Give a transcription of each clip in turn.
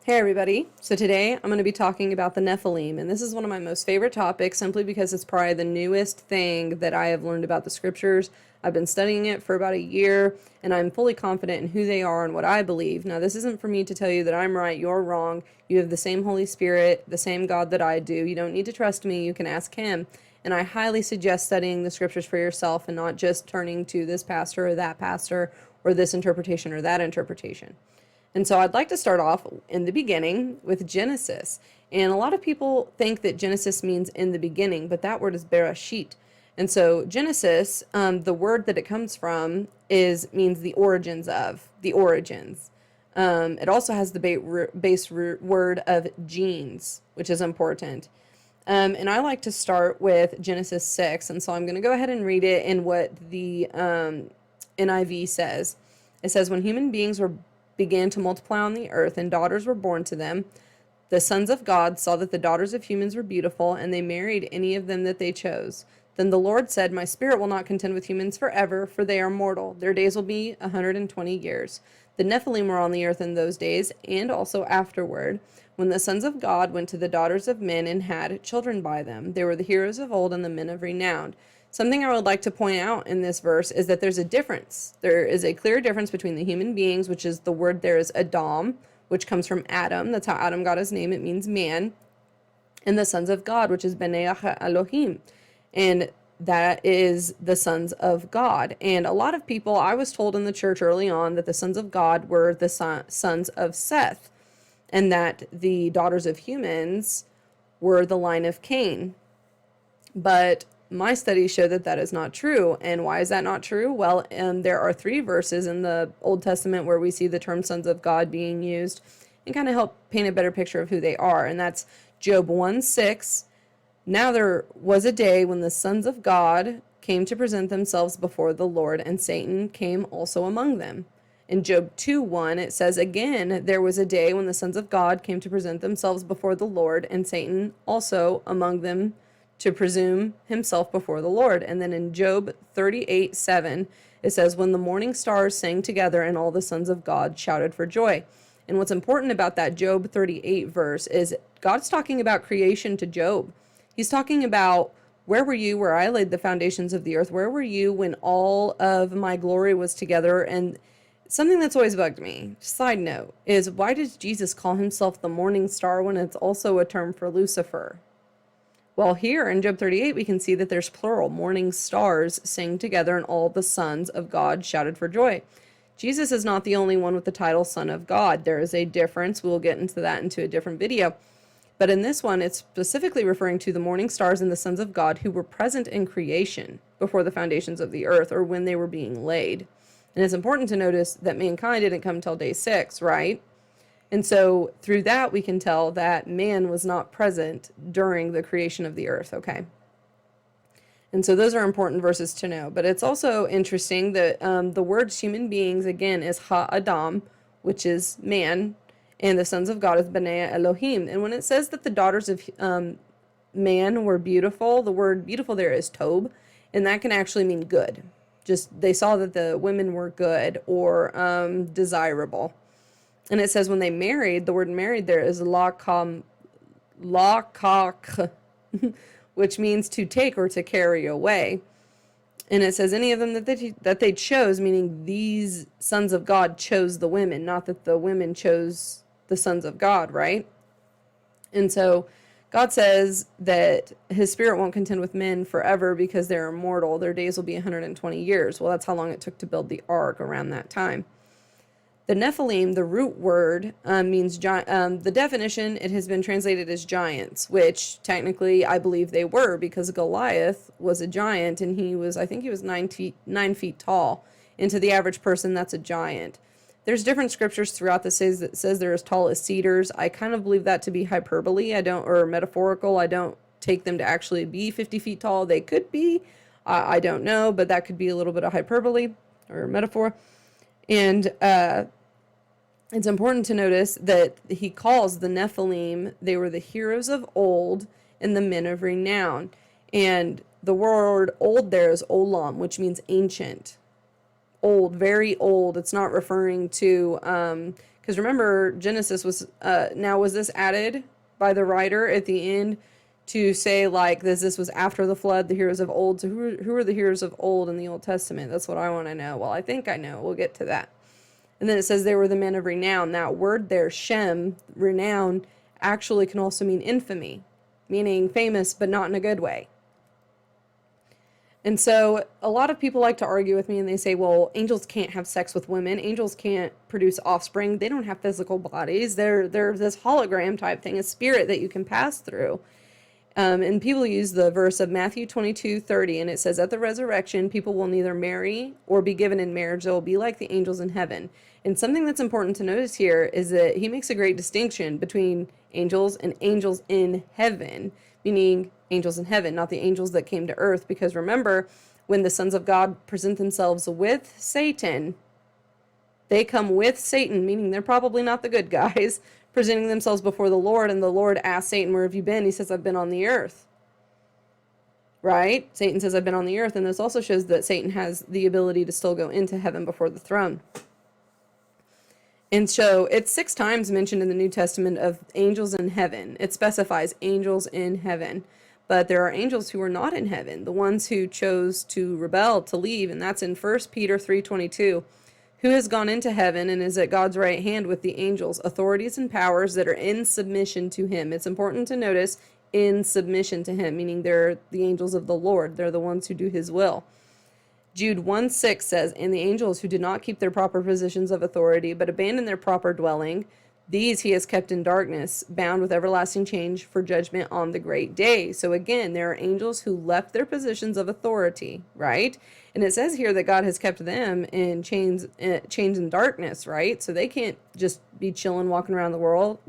Hey everybody. So today I'm going to be talking about the Nephilim, and this is one of my most favorite topics simply because it's probably the newest thing that I have learned about the scriptures. I've been studying it for about a year, and I'm fully confident in who they are and what I believe. Now, this isn't for me to tell you that I'm right, you're wrong. You have the same Holy Spirit, the same God that I do. You don't need to trust me, you can ask Him. And I highly suggest studying the scriptures for yourself and not just turning to this pastor or this interpretation or that interpretation. And so I'd like to start off in the beginning with Genesis. And a lot of people think that Genesis means in the beginning, but that word is Bereshit. And so Genesis, the word that it comes from means the origins of, the origins. It also has the base word of genes, which is important. And I like to start with Genesis 6. And so I'm going to go ahead and read it in what the NIV says. It says, when human beings began to multiply on the earth, and daughters were born to them, the sons of God saw that the daughters of humans were beautiful, and they married any of them that they chose. Then the Lord said, my spirit will not contend with humans forever, for they are mortal. Their days will be 120 years. The Nephilim were on the earth in those days, and also afterward, when the sons of God went to the daughters of men and had children by them. They were the heroes of old and the men of renown. Something I would like to point out in this verse is that there's a difference. There is a clear difference between the human beings, which is the word there is Adam, which comes from Adam. That's how Adam got his name. It means man. And the sons of God, which is Bnei Elohim. And that is the sons of God. And a lot of people, I was told in the church early on that the sons of God were the sons of Seth, and that the daughters of humans were the line of Cain. But my studies show that that is not true. And why is that not true? Well, there are 3 verses in the Old Testament where we see the term sons of God being used and kind of help paint a better picture of who they are. And that's Job 1:6. Now there was a day when the sons of God came to present themselves before the Lord, and Satan came also among them. In Job 2:1, it says, again, there was a day when the sons of God came to present themselves before the Lord, and Satan also among them to presume himself before the Lord. And then in Job 38:7, it says, when the morning stars sang together and all the sons of God shouted for joy. And what's important about that Job 38 verse is God's talking about creation to Job. He's talking about, where were you where I laid the foundations of the earth? Where were you when all of my glory was together? And something that's always bugged me, side note, is why does Jesus call himself the morning star when it's also a term for Lucifer? Well, here in Job 38, we can see that there's plural. Morning stars sang together and all the sons of God shouted for joy. Jesus is not the only one with the title Son of God. There is a difference. We'll get into that into a different video. But in this one, it's specifically referring to the morning stars and the sons of God who were present in creation before the foundations of the earth, or when they were being laid. And it's important to notice that mankind didn't come till day 6, right? And so through that, we can tell that man was not present during the creation of the earth, okay? And so those are important verses to know. But it's also interesting that the words human beings, again, is ha-adam, which is man, and the sons of God is Bnei Elohim. And when it says that the daughters of man were beautiful, the word beautiful there is tob, and that can actually mean good. Just they saw that the women were good or desirable. And it says when they married, the word married there is lakak, which means to take or to carry away. And it says any of them that they chose, meaning these sons of God chose the women, not that the women chose the sons of God, right? And so God says that his spirit won't contend with men forever because they're immortal. Their days will be 120 years. Well, that's how long it took to build the ark, around that time. The Nephilim, the root word, means the definition, it has been translated as giants, which technically I believe they were, because Goliath was a giant, and I think he was 9 feet tall. And to the average person, that's a giant. There's different scriptures throughout that says they're as tall as cedars. I kind of believe that to be hyperbole. Or metaphorical. I don't take them to actually be 50 feet tall. They could be. I don't know, but that could be a little bit of hyperbole or metaphor. And it's important to notice that he calls the Nephilim, they were the heroes of old and the men of renown. And the word old there is olam, which means ancient. Old, very old. It's not referring to Because remember, Genesis was, now was this added by the writer at the end to say, like, this was after the flood, the heroes of old? So who are the heroes of old in the Old Testament? That's what I want to know. Well, I think I know. We'll get to that. And then it says they were the men of renown. That word there, Shem, renown, actually can also mean infamy, meaning famous, but not in a good way. And so a lot of people like to argue with me, and they say, well, angels can't have sex with women. Angels can't produce offspring. They don't have physical bodies. They're this hologram type thing, a spirit that you can pass through. And people use the verse of Matthew 22:30, and it says, at the resurrection, people will neither marry or be given in marriage. They will be like the angels in heaven. And something that's important to notice here is that he makes a great distinction between angels and angels in heaven, meaning angels in heaven, not the angels that came to earth. Because remember, when the sons of God present themselves with Satan, they come with Satan, meaning they're probably not the good guys, presenting themselves before the Lord. And the Lord asks Satan, where have you been? He says, I've been on the earth. Right? Satan says, I've been on the earth. And this also shows that Satan has the ability to still go into heaven before the throne. And so it's 6 times mentioned in the New Testament of angels in heaven. It specifies angels in heaven. But there are angels who are not in heaven, the ones who chose to rebel, to leave. And that's in 1 Peter 3:22. Who has gone into heaven and is at God's right hand with the angels, authorities and powers that are in submission to him. It's important to notice in submission to him, meaning they're the angels of the Lord. They're the ones who do his will. Jude 1:6 says, and the angels who did not keep their proper positions of authority, but abandoned their proper dwelling, these he has kept in darkness, bound with everlasting change for judgment on the great day. So again, there are angels who left their positions of authority, right? And it says here that God has kept them in chains and darkness, right? So they can't just be chilling, walking around the world.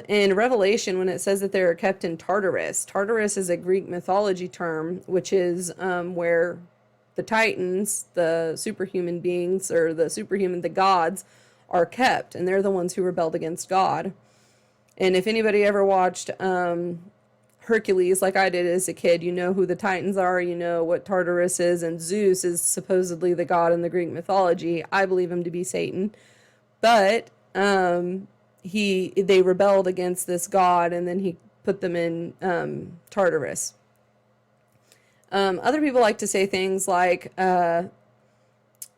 In Revelation, when it says that they're kept in Tartarus, Tartarus is a Greek mythology term, which is where the Titans, the superhuman beings, or the gods, are kept, and they're the ones who rebelled against God. And if anybody ever watched Hercules, like I did as a kid, you know who the Titans are, you know what Tartarus is, and Zeus is supposedly the god in the Greek mythology. I believe him to be Satan, but they rebelled against this god, and then he put them in Tartarus. Other people like to say things like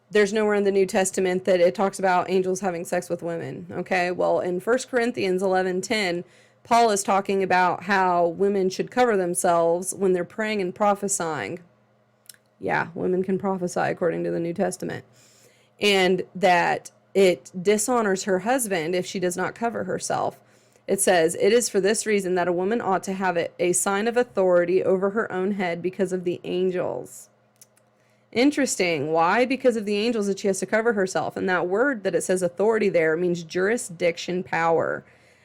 there's nowhere in the New Testament that it talks about angels having sex with women. Okay, well, in 1 Corinthians 11:10, Paul is talking about how women should cover themselves when they're praying and prophesying. Yeah, women can prophesy according to the New Testament. And that it dishonors her husband if she does not cover herself. It says, it is for this reason that a woman ought to have a sign of authority over her own head because of the angels. Interesting. Why? Because of the angels that she has to cover herself. And that word that it says authority there means jurisdiction, power.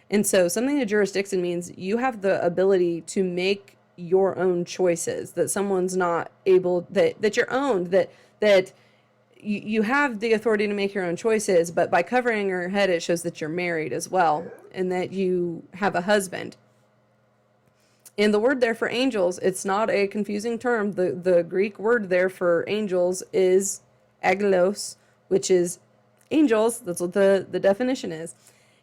And so something that jurisdiction means you have the ability to make your own choices, that someone's not able, that you're owned, that you have the authority to make your own choices, but by covering your head, it shows that you're married as well, and that you have a husband. And the word there for angels, it's not a confusing term. The Greek word there for angels is angelos, which is angels. That's what the definition is.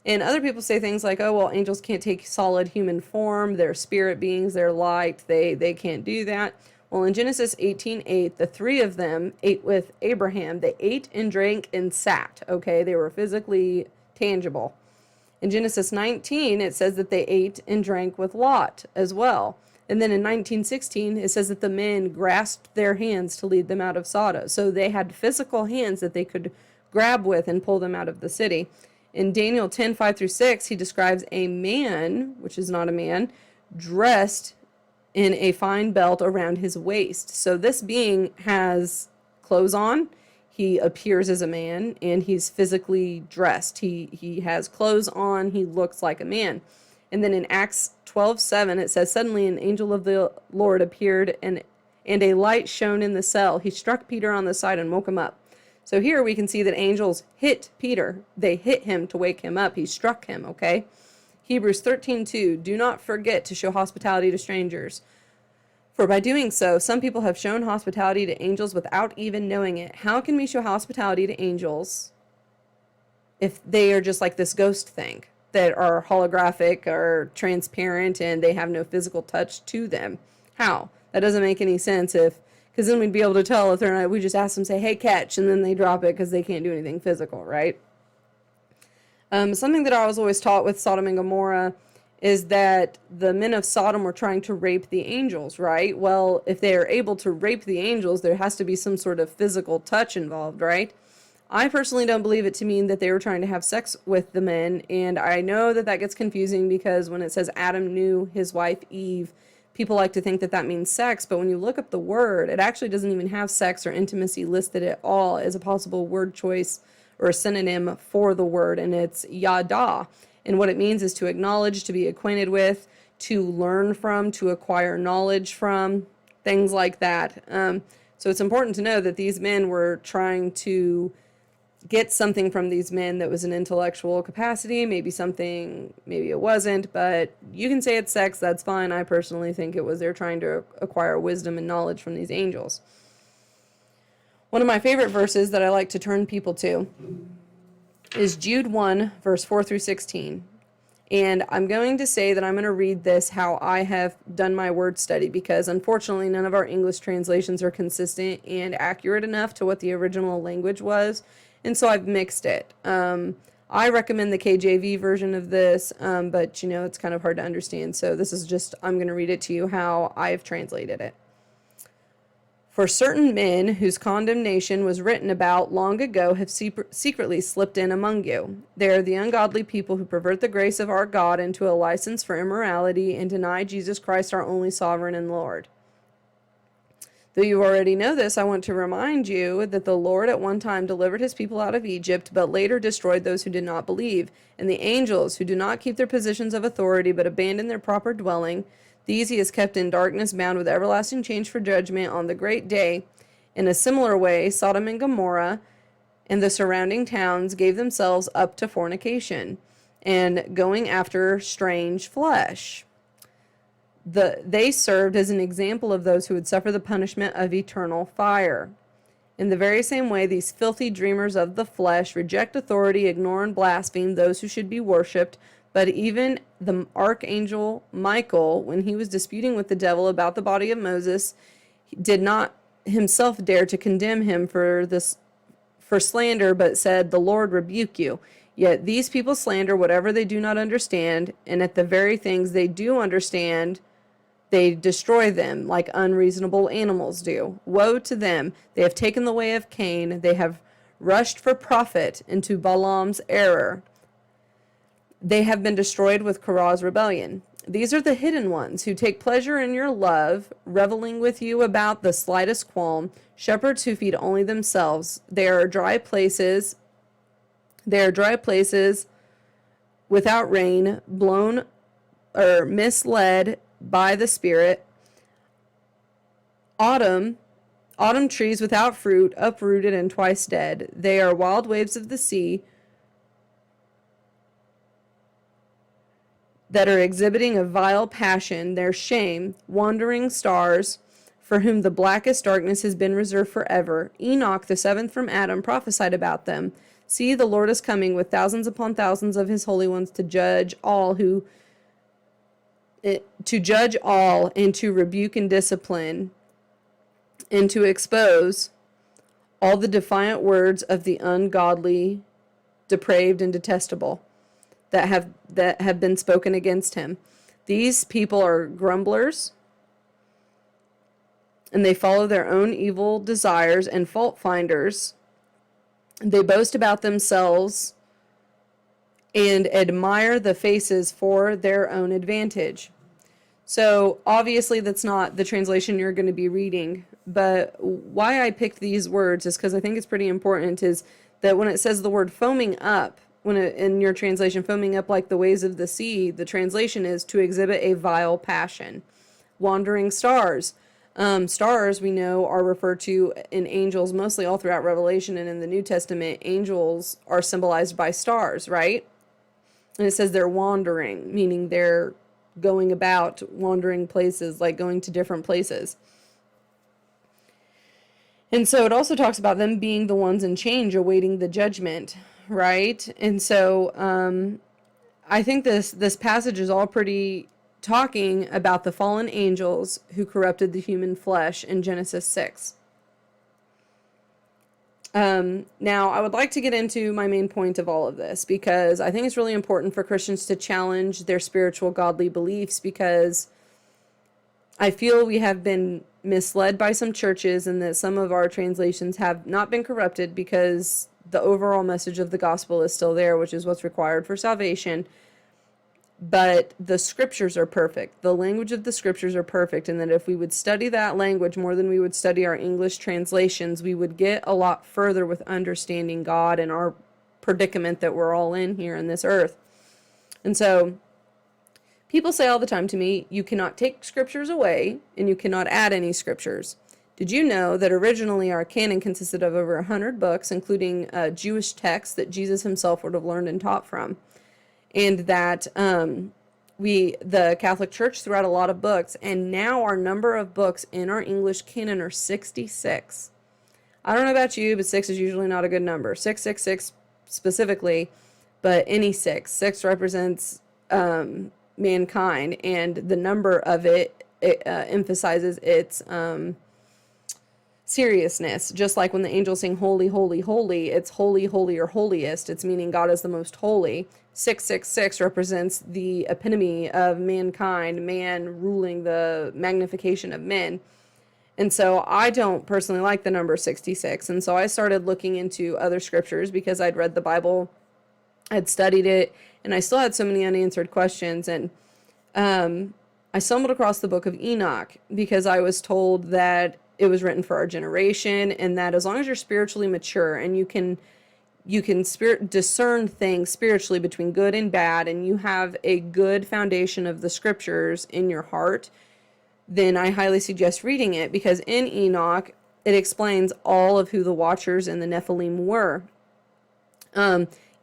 And other people say things like, oh, well, angels can't take solid human form. They're spirit beings. They're light. They can't do that. Well, in Genesis 18:8, the 3 of them ate with Abraham. They ate and drank and sat. Okay, they were physically tangible. In Genesis 19, it says that they ate and drank with Lot as well. And then in 19:16, it says that the men grasped their hands to lead them out of Sodom. So they had physical hands that they could grab with and pull them out of the city. In Daniel 10:5-6, he describes a man, which is not a man, dressed in a fine belt around his waist. So this being has clothes on. He appears as a man, and he's physically dressed. He has clothes on. He looks like a man. And then in Acts 12:7, it says, suddenly an angel of the Lord appeared, and a light shone in the cell. He struck Peter on the side and woke him up. So here we can see that angels hit Peter. They hit him to wake him up. He struck him, okay? Hebrews 13:2, do not forget to show hospitality to strangers. For by doing so, some people have shown hospitality to angels without even knowing it. How can we show hospitality to angels if they are just like this ghost thing that are holographic or transparent and they have no physical touch to them. How? That doesn't make any sense because then we'd be able to tell if they're not, we just ask them, say, hey, catch, and then they drop it because they can't do anything physical, right? Something that I was always taught with Sodom and Gomorrah is that the men of Sodom were trying to rape the angels, right? Well, if they are able to rape the angels, there has to be some sort of physical touch involved, right? I personally don't believe it to mean that they were trying to have sex with the men, and I know that that gets confusing because when it says Adam knew his wife Eve, people like to think that that means sex, but when you look up the word, it actually doesn't even have sex or intimacy listed at all as a possible word choice or a synonym for the word, and it's yada. And what it means is to acknowledge, to be acquainted with, to learn from, to acquire knowledge from, things like that. So it's important to know that these men were trying to get something from these men that was an intellectual capacity, maybe something, maybe it wasn't, but you can say it's sex, that's fine. I personally think it was they're trying to acquire wisdom and knowledge from these angels. One of my favorite verses that I like to turn people to is Jude 1, verse 4 through 16. And I'm going to say that I'm going to read this how I have done my word study, because unfortunately none of our English translations are consistent and accurate enough to what the original language was. And so I've mixed it. I recommend the KJV version of this, but you know, it's kind of hard to understand. So this is just, I'm going to read it to you how I've translated it. For certain men whose condemnation was written about long ago have secretly slipped in among you. They are the ungodly people who pervert the grace of our God into a license for immorality and deny Jesus Christ our only sovereign and Lord. Though you already know this, I want to remind you that the Lord at one time delivered his people out of Egypt, but later destroyed those who did not believe. And the angels who do not keep their positions of authority but abandon their proper dwelling, these he has kept in darkness, bound with everlasting chains for judgment on the great day. In a similar way, Sodom and Gomorrah and the surrounding towns gave themselves up to fornication and going after strange flesh. They served as an example of those who would suffer the punishment of eternal fire. In the very same way, these filthy dreamers of the flesh reject authority, ignore and blaspheme those who should be worshipped. But even the archangel Michael, when he was disputing with the devil about the body of Moses, did not himself dare to condemn him for slander, but said, "The Lord rebuke you." Yet these people slander whatever they do not understand, and at the very things they do understand, they destroy them like unreasonable animals do. Woe to them! They have taken the way of Cain. They have rushed for profit into Balaam's error. They have been destroyed with Korah's rebellion. These are the hidden ones who take pleasure in your love, reveling with you about the slightest qualm, shepherds who feed only themselves. They are dry places without rain, blown or misled by the Spirit. Autumn trees without fruit, uprooted and twice dead. They are wild waves of the sea, that are exhibiting a vile passion, their shame, wandering stars, for whom the blackest darkness has been reserved forever. Enoch, the seventh from Adam, prophesied about them. See, the Lord is coming with thousands upon thousands of his holy ones to judge all and to rebuke and discipline, and to expose all the defiant words of the ungodly, depraved, and detestable that have been spoken against him. These people are grumblers, and they follow their own evil desires and fault finders. They boast about themselves and admire the faces for their own advantage. So obviously that's not the translation you're going to be reading, but why I picked these words is because I think it's pretty important, is that when it says the word foaming up, in your translation, foaming up like the waves of the sea, the translation is to exhibit a vile passion. Wandering stars. Stars, we know, are referred to in angels mostly all throughout Revelation, and in the New Testament, angels are symbolized by stars, right? And it says they're wandering, meaning they're going about, wandering places, like going to different places. And so it also talks about them being the ones in change, awaiting the judgment, right? And so I think this passage is all pretty talking about the fallen angels who corrupted the human flesh in Genesis 6. Now, I would like to get into my main point of all of this, because I think it's really important for Christians to challenge their spiritual godly beliefs, because I feel we have been misled by some churches, and that some of our translations have not been corrupted, because the overall message of the gospel is still there, which is what's required for salvation. But the scriptures are perfect. The language of the scriptures are perfect. And that if we would study that language more than we would study our English translations, we would get a lot further with understanding God and our predicament that we're all in here in this earth. And so people say all the time to me, you cannot take scriptures away and you cannot add any scriptures. Did you know that originally our canon consisted of over 100 books, including Jewish texts that Jesus himself would have learned and taught from? And that the Catholic Church threw out a lot of books, and now our number of books in our English canon are 66. I don't know about you, but 6 is usually not a good number. 666 specifically, but any 6. 6 represents mankind, and the number of it emphasizes its seriousness. Just like when the angels sing holy, holy, holy, it's holy, holy, or holiest. It's meaning God is the most holy. 666 represents the epitome of mankind, man ruling the magnification of men. And so I don't personally like the number 66. And so I started looking into other scriptures, because I'd read the Bible, I'd studied it, and I still had so many unanswered questions. And I stumbled across the book of Enoch, because I was told that it was written for our generation, and that as long as you're spiritually mature and you can discern things spiritually between good and bad, and you have a good foundation of the scriptures in your heart, then I highly suggest reading it, because in Enoch, it explains all of who the Watchers and the Nephilim were.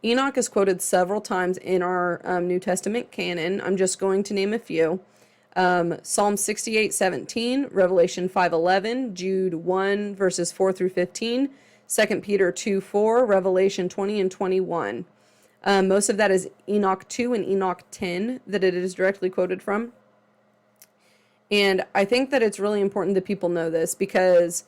Enoch is quoted several times in our New Testament canon. I'm just going to name a few. Psalm 68:17, Revelation 5:11, Jude 1 verses 4 through 15, 2 Peter 2:4, Revelation 20 and 21. Most of that is Enoch 2 and Enoch 10 that it is directly quoted from. And I think that it's really important that people know this, because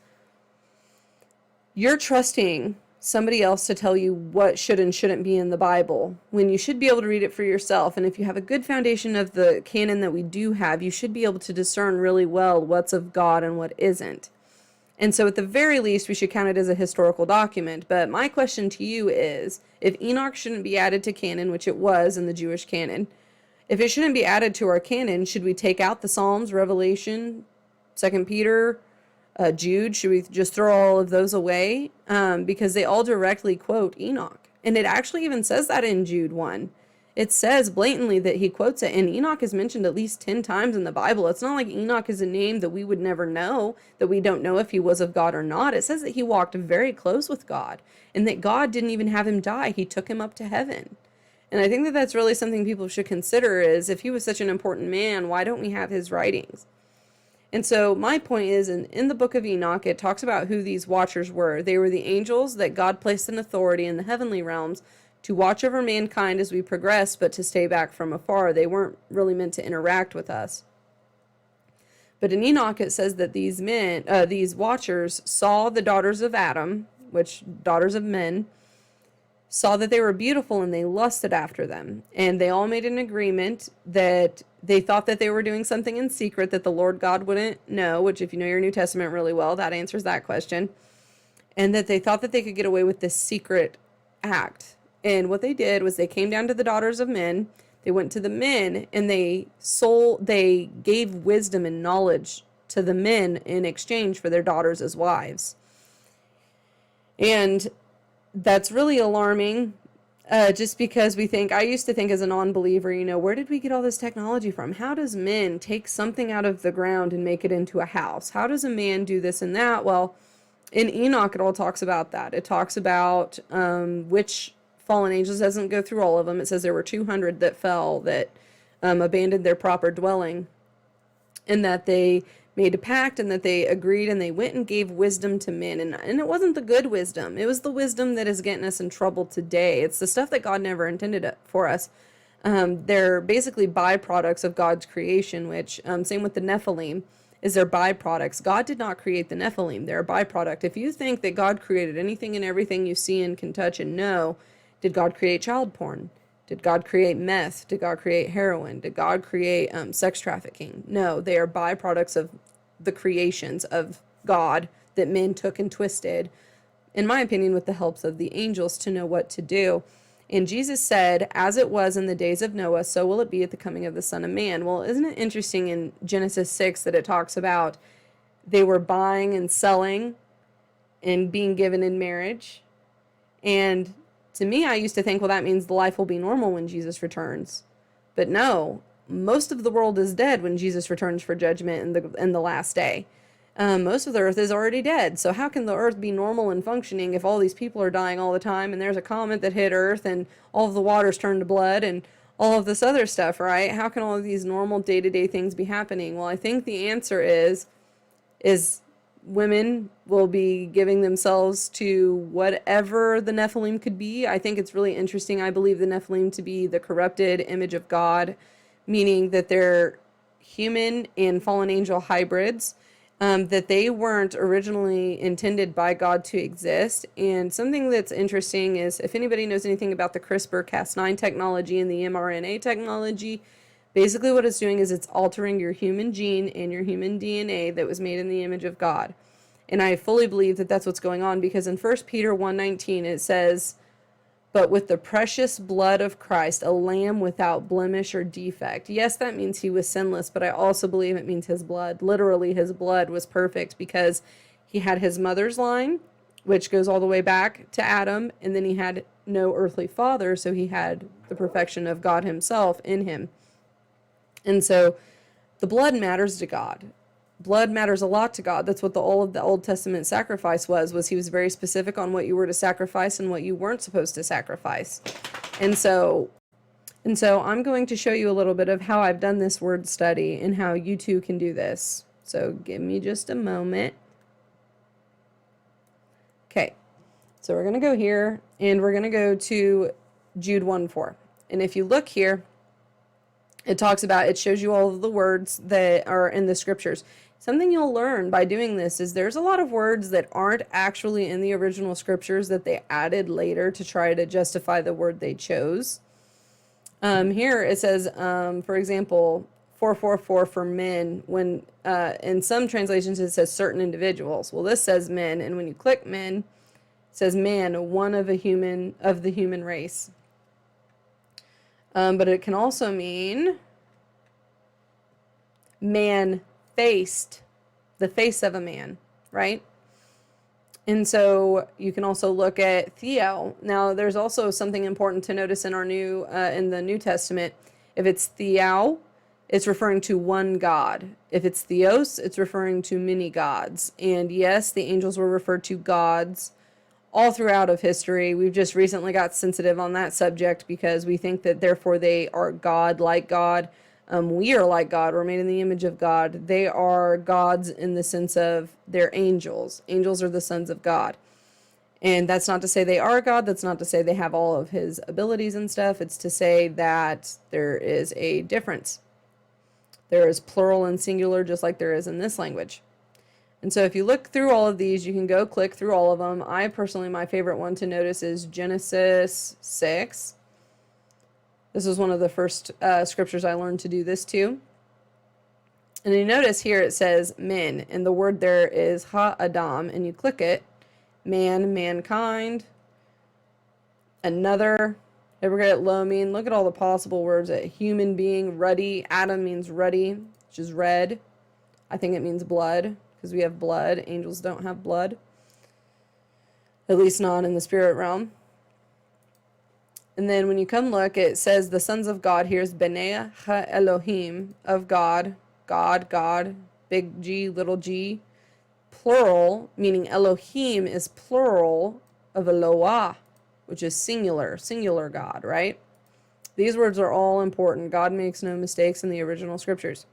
you're trusting somebody else to tell you what should and shouldn't be in the Bible, when you should be able to read it for yourself. And if you have a good foundation of the canon that we do have, you should be able to discern really well what's of God and what isn't. And so at the very least, we should count it as a historical document. But my question to you is, if Enoch shouldn't be added to canon, which it was in the Jewish canon, if it shouldn't be added to our canon, should we take out the Psalms, Revelation, 2 Peter, Jude? Should we just throw all of those away? Because they all directly quote Enoch. And it actually even says that in Jude 1. It says blatantly that he quotes it, and Enoch is mentioned at least 10 times in the Bible. It's not like Enoch is a name that we would never know, that we don't know if he was of God or not. It says that he walked very close with God, and that God didn't even have him die. He took him up to heaven. And I think that that's really something people should consider, is if he was such an important man, why don't we have his writings? And so my point is, in the book of Enoch, it talks about who these watchers were. They were the angels that God placed in authority in the heavenly realms to watch over mankind as we progress, but to stay back from afar. They weren't really meant to interact with us. But in Enoch, it says that these watchers saw the daughters of Adam, which daughters of men, saw that they were beautiful, and they lusted after them. And they all made an agreement that they thought that they were doing something in secret that the Lord God wouldn't know, which, if you know your New Testament really well, that answers that question. And that they thought that they could get away with this secret act. And what they did was they came down to the daughters of men, they went to the men, and they gave wisdom and knowledge to the men in exchange for their daughters as wives. And that's really alarming, just because I used to think as a non-believer, where did we get all this technology from? How does men take something out of the ground and make it into a house? How does a man do this and that? Well, in Enoch, it all talks about that. It talks about which fallen angels. It doesn't go through all of them. It says there were 200 that fell, that abandoned their proper dwelling, and that they made a pact and that they agreed and they went and gave wisdom to men. And it wasn't the good wisdom. It was the wisdom that is getting us in trouble today. It's the stuff that God never intended it for us. They're basically byproducts of God's creation, which, same with the Nephilim, is their byproducts. God did not create the Nephilim. They're a byproduct. If you think that God created anything and everything you see and can touch and know, did God create child porn? Did God create meth? Did God create heroin? Did God create sex trafficking? No, they are byproducts of the creations of God that men took and twisted, in my opinion, with the helps of the angels to know what to do. And Jesus said, as it was in the days of Noah, so will it be at the coming of the Son of Man. Well, isn't it interesting in Genesis 6 that it talks about they were buying and selling and being given in marriage? And to me, I used to think, well, that means the life will be normal when Jesus returns. But no, most of the world is dead when Jesus returns for judgment in the last day. Most of the earth is already dead. So how can the earth be normal and functioning if all these people are dying all the time and there's a comet that hit earth and all of the water's turned to blood and all of this other stuff, right? How can all of these normal day-to-day things be happening? Well, I think the answer is women will be giving themselves to whatever the Nephilim could be. I think it's really interesting. I believe the Nephilim to be the corrupted image of God, meaning that they're human and fallen angel hybrids. That they weren't originally intended by God to exist. And something that's interesting is if anybody knows anything about the CRISPR-Cas9 technology and the mRNA technology, basically what it's doing is it's altering your human gene and your human DNA that was made in the image of God. And I fully believe that that's what's going on, because in 1 Peter 1:19 it says, but with the precious blood of Christ, a lamb without blemish or defect. Yes, that means he was sinless, but I also believe it means his blood. Literally, his blood was perfect because he had his mother's line, which goes all the way back to Adam, and then he had no earthly father, so he had the perfection of God himself in him. And so the blood matters to God. Blood matters a lot to God. That's what all of the Old Testament sacrifice was he was very specific on what you were to sacrifice and what you weren't supposed to sacrifice. And so I'm going to show you a little bit of how I've done this word study and how you too can do this. So give me just a moment. Okay, so we're going to go here and we're going to go to Jude 1:4. And if you look here, it talks about, it shows you all of the words that are in the scriptures. Something you'll learn by doing this is there's a lot of words that aren't actually in the original scriptures that they added later to try to justify the word they chose. Here it says, for example, 444 for men, when in some translations it says certain individuals. Well, this says men, and when you click men, it says man, one of the human race. But it can also mean man faced, the face of a man, right? And so you can also look at Theo. Now, there's also something important to notice in in the New Testament. If it's Theo, it's referring to one God. If it's Theos, it's referring to many gods. And yes, the angels were referred to gods all throughout of history. We've just recently got sensitive on that subject because we think that therefore they are God, like God. We are like God. We're made in the image of God. They are gods in the sense of they're angels. Angels are the sons of God. And that's not to say they are God. That's not to say they have all of his abilities and stuff. It's to say that there is a difference. There is plural and singular just like there is in this language. And so if you look through all of these, you can go click through all of them. I personally, my favorite one to notice is Genesis 6. This was one of the first scriptures I learned to do this too. And you notice here it says men, and the word there is ha-adam, and you click it. Man, mankind, another. Ever get low mean? Look at all the possible words. A human being, ruddy. Adam means ruddy, which is red. I think it means blood, because we have blood. Angels don't have blood. At least not in the spirit realm. And then when you come look, it says the sons of God. Here's B'nai ha-Elohim, of God. God, big G, little g. Plural, meaning Elohim is plural of Eloah, which is singular God, right? These words are all important. God makes no mistakes in the original scriptures.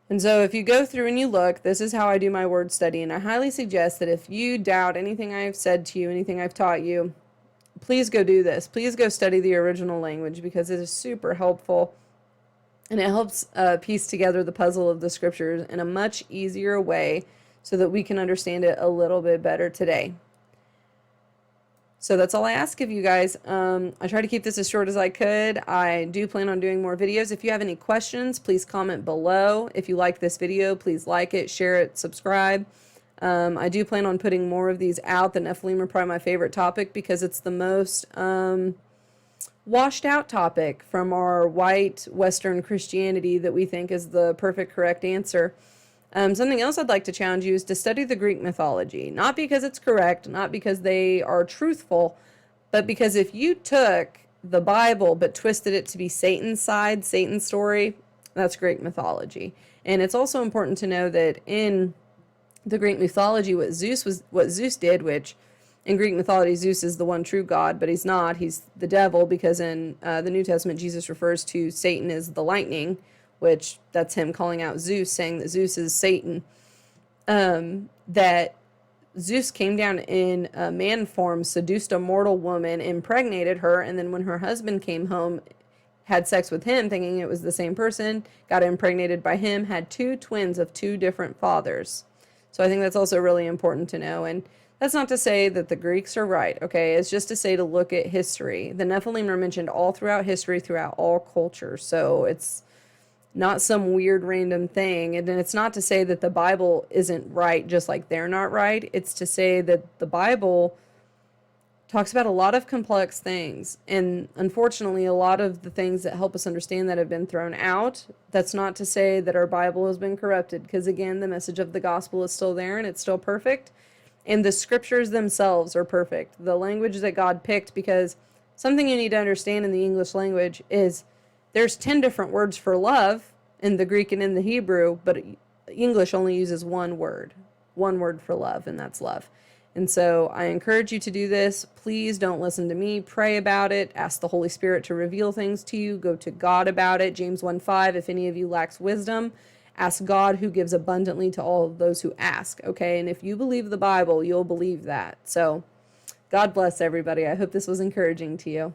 And so if you go through and you look, this is how I do my word study. And I highly suggest that if you doubt anything I've said to you, anything I've taught you, please go do this. Please go study the original language, because it is super helpful. And it helps piece together the puzzle of the scriptures in a much easier way so that we can understand it a little bit better today. So that's all I ask of you guys. I try to keep this as short as I could. I do plan on doing more videos. If you have any questions, please comment below. If you like this video, please like it, share it, subscribe. I do plan on putting more of these out. The Nephilim are probably my favorite topic because it's the most washed out topic from our white Western Christianity that we think is the perfect, correct answer. Something else I'd like to challenge you is to study the Greek mythology, not because it's correct, not because they are truthful, but because if you took the Bible but twisted it to be Satan's side, Satan's story, that's Greek mythology. And it's also important to know that in the Greek mythology, what Zeus did, which in Greek mythology, Zeus is the one true God, but he's not. He's the devil, because in the New Testament, Jesus refers to Satan as the lightning, which that's him calling out Zeus, saying that Zeus is Satan. That Zeus came down in man form, seduced a mortal woman, impregnated her, and then when her husband came home, had sex with him, thinking it was the same person, got impregnated by him, had two twins of two different fathers. So I think that's also really important to know. And that's not to say that the Greeks are right, okay? It's just to say to look at history. The Nephilim are mentioned all throughout history, throughout all cultures. So it's not some weird random thing. And it's not to say that the Bible isn't right just like they're not right. It's to say that the Bible talks about a lot of complex things. And unfortunately, a lot of the things that help us understand that have been thrown out. That's not to say that our Bible has been corrupted, because again, the message of the gospel is still there and it's still perfect. And the scriptures themselves are perfect. The language that God picked, because something you need to understand in the English language is there's 10 different words for love in the Greek and in the Hebrew, but English only uses one word for love, and that's love. And so I encourage you to do this. Please don't listen to me. Pray about it. Ask the Holy Spirit to reveal things to you. Go to God about it. James 1:5, if any of you lacks wisdom, ask God, who gives abundantly to all of those who ask, okay? And if you believe the Bible, you'll believe that. So God bless everybody. I hope this was encouraging to you.